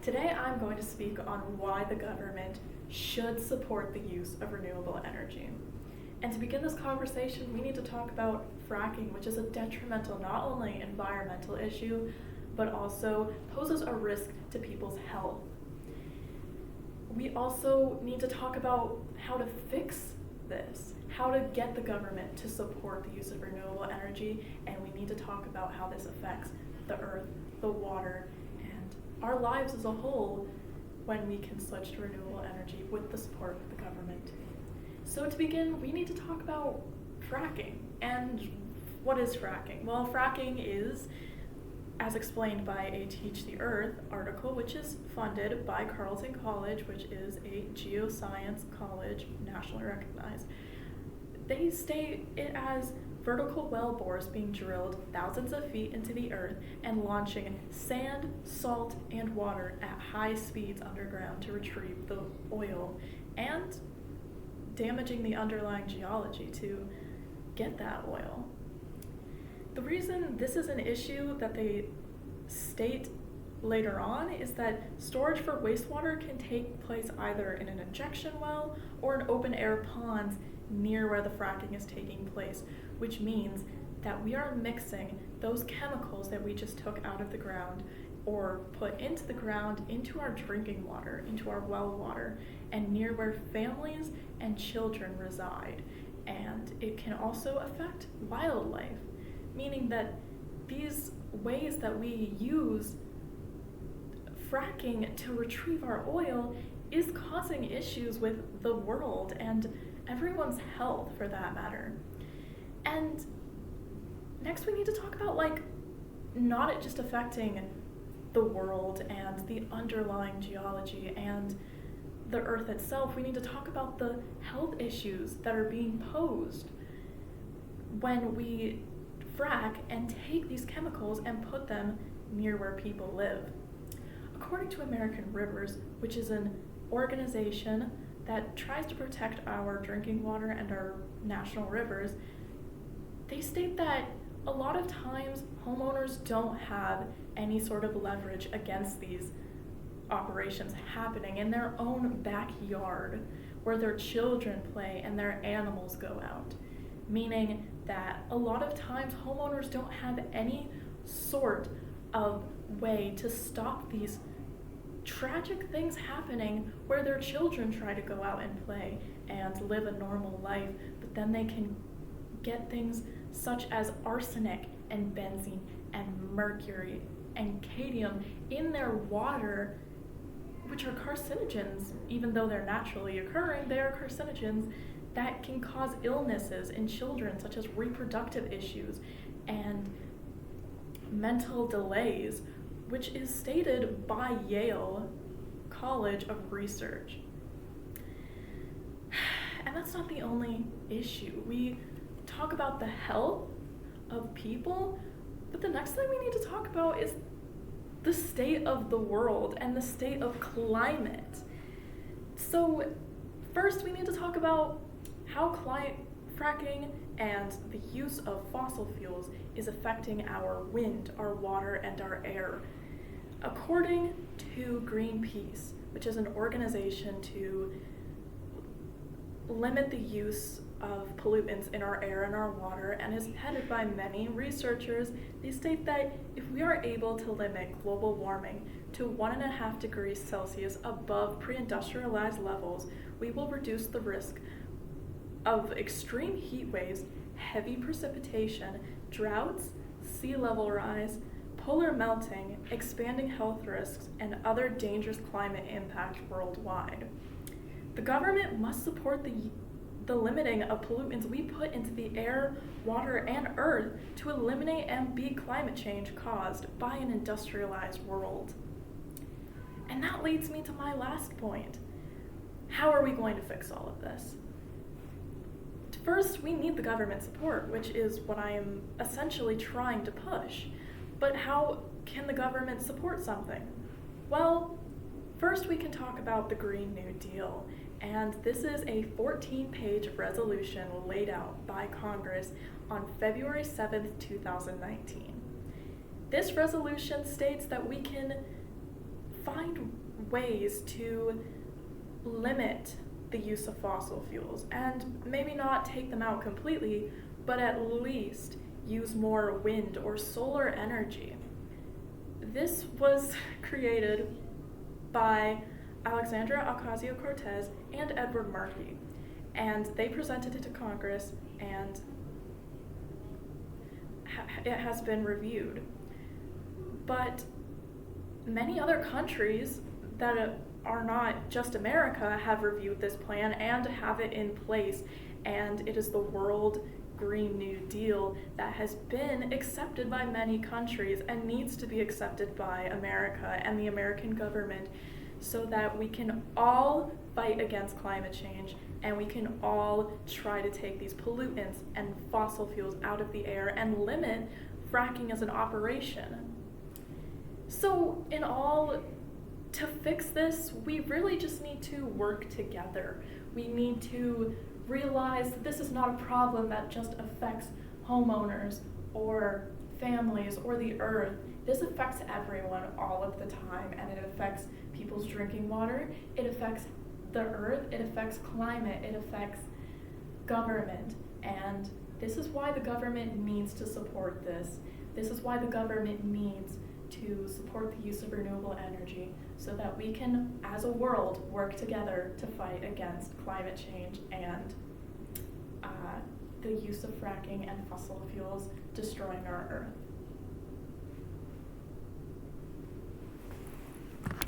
Today I'm going to speak on why the government should support the use of renewable energy. And to begin this conversation, we need to talk about fracking, which is a detrimental not only environmental issue, but also poses a risk to people's health. We also need to talk about how to fix this, how to get the government to support the use of renewable energy, and we need to talk about how this affects the earth, the water, and our lives as a whole when we can switch to renewable energy with the support of the government. So to begin, we need to talk about fracking. And what is fracking? Well, fracking is, as explained by a Teach the Earth article, which is funded by Carleton College, which is a geoscience college nationally recognized. They state it as vertical well bores being drilled thousands of feet into the earth and launching sand, salt, and water at high speeds underground to retrieve the oil and damaging the underlying geology to get that oil. The reason this is an issue that they state later on is that storage for wastewater can take place either in an injection well or in open air ponds near where the fracking is taking place, which means that we are mixing those chemicals that we just took out of the ground or put into the ground into our drinking water, into our well water, and near where families and children reside. And it can also affect wildlife, meaning that these ways that we use fracking to retrieve our oil is causing issues with the world and everyone's health for that matter. And next we need to talk about not it just affecting the world and the underlying geology and the earth itself. We need to talk about the health issues that are being posed when we frack and take these chemicals and put them near where people live. According to American Rivers, which is an organization that tries to protect our drinking water and our national rivers, they state that a lot of times homeowners don't have any sort of leverage against these operations happening in their own backyard where their children play and their animals go out, meaning that a lot of times homeowners don't have any sort of way to stop these tragic things happening where their children try to go out and play and live a normal life, but then they can get things such as arsenic and benzene and mercury and cadmium in their water, which are carcinogens. Even though they're naturally occurring, they are carcinogens that can cause illnesses in children, such as reproductive issues and mental delays, which is stated by Yale College of Research. And that's not the only issue. We talk about the health of people, but the next thing we need to talk about is the state of the world and the state of climate. So first we need to talk about how fracking and the use of fossil fuels is affecting our wind, our water, and our air. According to Greenpeace, which is an organization to limit the use of pollutants in our air and our water and is headed by many researchers, they state that if we are able to limit global warming to 1.5 degrees Celsius above pre-industrialized levels, we will reduce the risk of extreme heat waves, heavy precipitation, droughts, sea level rise, polar melting, expanding health risks, and other dangerous climate impacts worldwide. The government must support the limiting of pollutants we put into the air, water, and earth to eliminate and beat climate change caused by an industrialized world. And that leads me to my last point. How are we going to fix all of this? First, we need the government support, which is what I am essentially trying to push. But how can the government support something? Well, first we can talk about the Green New Deal. And this is a 14-page resolution laid out by Congress on February 7th, 2019. This resolution states that we can find ways to limit the use of fossil fuels, and maybe not take them out completely, but at least use more wind or solar energy. This was created by Alexandria Ocasio-Cortez and Edward Markey, and they presented it to Congress, and it has been reviewed. But many other countries that are not just America have reviewed this plan and have it in place, and it is the World Green New Deal that has been accepted by many countries and needs to be accepted by America and the American government, so that we can all fight against climate change and we can all try to take these pollutants and fossil fuels out of the air and limit fracking as an operation. So in all, to fix this, we really just need to work together. We need to realize that this is not a problem that just affects homeowners or families or the earth. This affects everyone all of the time, and it affects people's drinking water, it affects the earth, it affects climate, it affects government, and this is why the government needs to support this. This is why the government needs to support the use of renewable energy, so that we can, as a world, work together to fight against climate change and the use of fracking and fossil fuels destroying our earth.